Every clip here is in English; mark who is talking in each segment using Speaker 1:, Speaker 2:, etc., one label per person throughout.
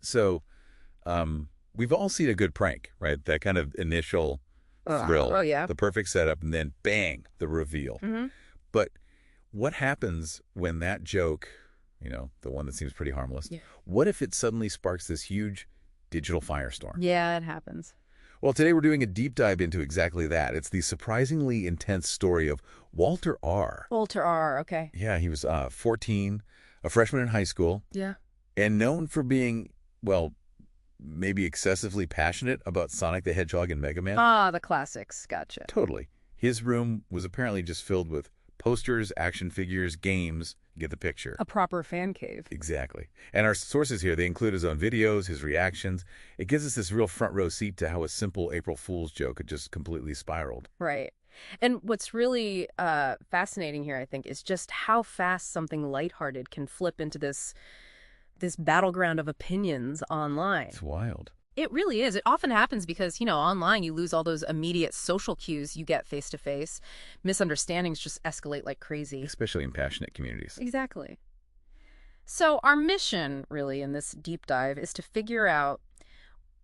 Speaker 1: So, we've all seen a good prank, right? That kind of initial thrill,
Speaker 2: Oh, yeah.
Speaker 1: the perfect setup, and then bang, the reveal.
Speaker 2: Hmm.
Speaker 1: But what happens when that joke, the one that seems pretty harmless,
Speaker 2: Yeah.
Speaker 1: what if it suddenly sparks this huge digital firestorm?
Speaker 2: Yeah, it happens.
Speaker 1: Well, today we're doing a deep dive into exactly that. It's the surprisingly intense story of Walter R.
Speaker 2: Walter R. Okay.
Speaker 1: Yeah, he was 14, a freshman in high school,
Speaker 2: Yeah.
Speaker 1: and known for being, well, maybe excessively passionate about Sonic the Hedgehog and Mega Man.
Speaker 2: Ah, the classics. Gotcha.
Speaker 1: Totally. His room was apparently just filled with posters, action figures, games. You get the picture.
Speaker 2: A proper fan cave.
Speaker 1: Exactly. And our sources here, they include his own videos, his reactions. It gives us this real front row seat to how a simple April Fool's joke had just completely spiraled.
Speaker 2: Right. And what's really fascinating here, I think, is just how fast something lighthearted can flip into this battleground of opinions online.
Speaker 1: It's wild.
Speaker 2: It really is. It often happens because, online you lose all those immediate social cues you get face to face. Misunderstandings just escalate like crazy.
Speaker 1: Especially in passionate communities.
Speaker 2: Exactly. So our mission, really, in this deep dive is to figure out,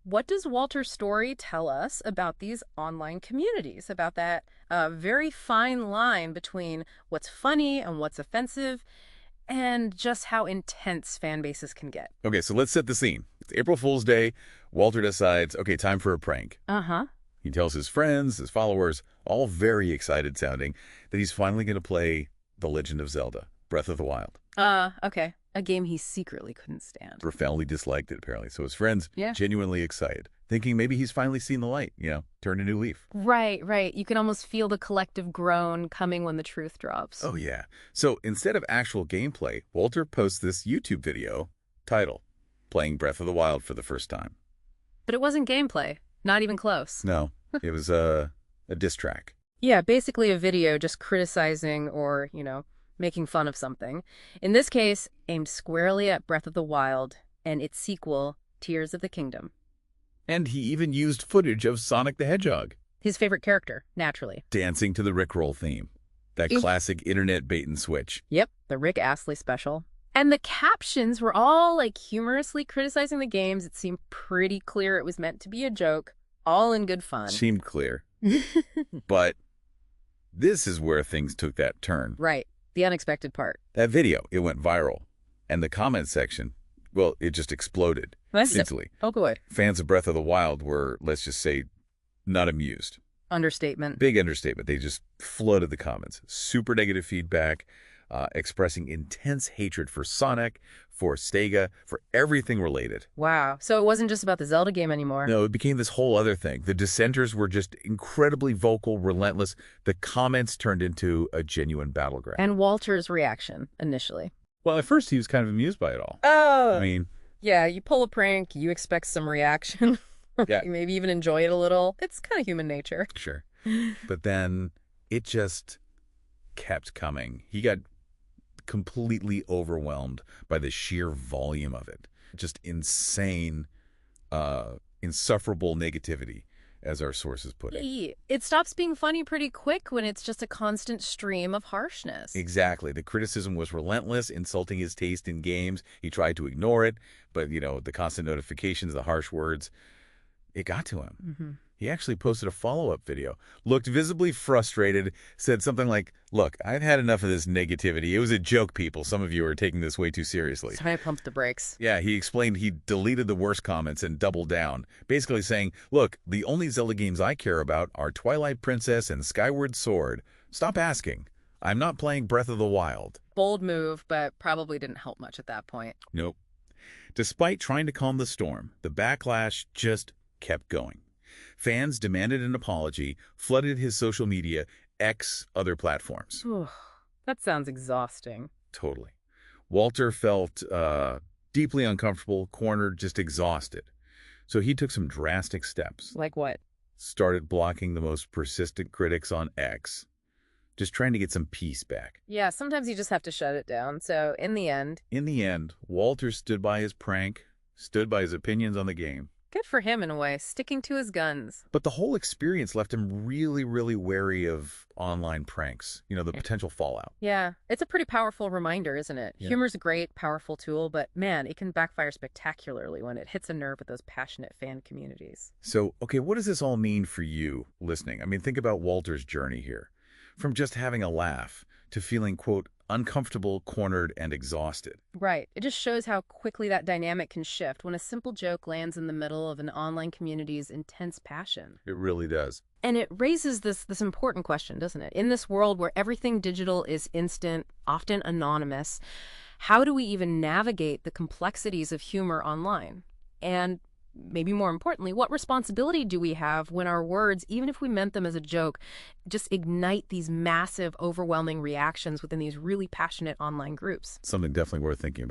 Speaker 2: what does Walter's story tell us about these online communities, about that very fine line between what's funny and what's offensive, and just how intense fan bases can get.
Speaker 1: Okay, so let's set the scene. It's April Fool's Day. Walter decides, okay, time for a prank.
Speaker 2: Uh-huh.
Speaker 1: He tells his friends, his followers, all very excited sounding, that he's finally going to play The Legend of Zelda, Breath of the Wild.
Speaker 2: Okay. A game he secretly couldn't stand.
Speaker 1: Profoundly disliked it, apparently. So his friends,
Speaker 2: Yeah.
Speaker 1: genuinely excited, thinking maybe he's finally seen the light, turned a new leaf.
Speaker 2: Right, right. You can almost feel the collective groan coming when the truth drops.
Speaker 1: Oh, yeah. So instead of actual gameplay, Walter posts this YouTube video, title, Playing Breath of the Wild for the first time.
Speaker 2: But it wasn't gameplay. Not even close.
Speaker 1: No, it was a diss track.
Speaker 2: Yeah, basically a video just criticizing or, making fun of something. In this case, aimed squarely at Breath of the Wild and its sequel, Tears of the Kingdom.
Speaker 1: And he even used footage of Sonic the Hedgehog
Speaker 2: His favorite character, naturally.
Speaker 1: dancing to the Rickroll theme. That
Speaker 2: Eh.
Speaker 1: classic internet bait and switch.
Speaker 2: Yep, the Rick Astley special. And the captions were all humorously criticizing the games. It seemed pretty clear it was meant to be a joke, all in good fun.
Speaker 1: Seemed clear. But this is where things took that turn.
Speaker 2: Right, the unexpected part.
Speaker 1: That video, it went viral. And the comment section, well, it just exploded instantly.
Speaker 2: Oh, good.
Speaker 1: Fans of Breath of the Wild were, let's just say, not amused.
Speaker 2: Understatement.
Speaker 1: Big understatement. They just flooded the comments. Super negative feedback, expressing intense hatred for Sonic, for Stega, for everything related.
Speaker 2: Wow. So it wasn't just about the Zelda game anymore.
Speaker 1: No, it became this whole other thing. The dissenters were just incredibly vocal, relentless. The comments turned into a genuine battleground.
Speaker 2: And Walter's reaction, initially.
Speaker 1: Well, at first he was kind of amused by it all.
Speaker 2: Oh.
Speaker 1: I mean,
Speaker 2: Yeah, you pull a prank, you expect some reaction.
Speaker 1: Yeah.
Speaker 2: Maybe even enjoy it a little. It's kind of human nature.
Speaker 1: sure. But then it just kept coming. He got completely overwhelmed by the sheer volume of it. Just insane, insufferable negativity, as our sources put it.
Speaker 2: It stops being funny pretty quick when it's just a constant stream of harshness.
Speaker 1: Exactly. The criticism was relentless, insulting his taste in games. He tried to ignore it, but, the constant notifications, the harsh words, it got to him.
Speaker 2: Mm-hmm.
Speaker 1: He actually posted a follow-up video, looked visibly frustrated, said something like, look, I've had enough of this negativity. It was a joke, people. Some of you are taking this way too seriously.
Speaker 2: So I pumped the brakes.
Speaker 1: Yeah, he explained he deleted the worst comments and doubled down, basically saying, look, the only Zelda games I care about are Twilight Princess and Skyward Sword. Stop asking. I'm not playing Breath of the Wild.
Speaker 2: Bold move, but probably didn't help much at that point.
Speaker 1: Nope. Despite trying to calm the storm, the backlash just kept going. Fans demanded an apology, flooded his social media, X other platforms.
Speaker 2: That sounds exhausting.
Speaker 1: Totally. Walter felt deeply uncomfortable, cornered, just exhausted. So he took some drastic steps.
Speaker 2: Like what?
Speaker 1: Started blocking the most persistent critics on X. Just trying to get some peace back.
Speaker 2: Yeah, sometimes you just have to shut it down. So in the end,
Speaker 1: In the end, Walter stood by his prank, stood by his opinions on the game.
Speaker 2: Good for him in a way, sticking to his guns.
Speaker 1: But the whole experience left him really, really wary of online pranks, the potential fallout.
Speaker 2: Yeah, it's a pretty powerful reminder, isn't it?
Speaker 1: Yeah.
Speaker 2: Humor's a great, powerful tool, but man, it can backfire spectacularly when it hits a nerve with those passionate fan communities.
Speaker 1: So, okay, what does this all mean for you listening? I mean, think about Walter's journey here. From just having a laugh to feeling, quote, uncomfortable, cornered, and exhausted.
Speaker 2: Right. It just shows how quickly that dynamic can shift when a simple joke lands in the middle of an online community's intense passion.
Speaker 1: It really does.
Speaker 2: And it raises this important question, doesn't it? In this world where everything digital is instant, often anonymous, how do we even navigate the complexities of humor online? And maybe more importantly, what responsibility do we have when our words, even if we meant them as a joke, just ignite these massive, overwhelming reactions within these really passionate online groups?
Speaker 1: Something definitely worth thinking about.